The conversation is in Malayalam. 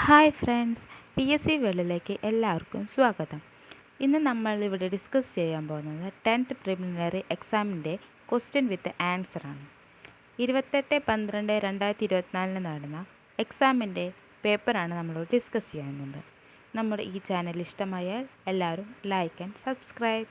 Hi friends, P S C വേൾഡിലേക്ക് എല്ലാവർക്കും സ്വാഗതം. ഇന്ന് നമ്മൾ ഇവിടെ ഡിസ്കസ് ചെയ്യാൻ പോകുന്നത് 10th പ്രിലിമിനറി എക്സാമിൻ്റെ ക്വസ്റ്റ്യൻ വിത്ത് ആൻസറാണ്. 28/12/2024 നടന്ന എക്സാമിൻ്റെ പേപ്പറാണ് നമ്മൾ ഡിസ്കസ് ചെയ്യുന്നത്. നമ്മുടെ ഈ ചാനൽ ഇഷ്ടമായാൽ എല്ലാവരും ലൈക്ക് ആൻഡ് സബ്സ്ക്രൈബ്.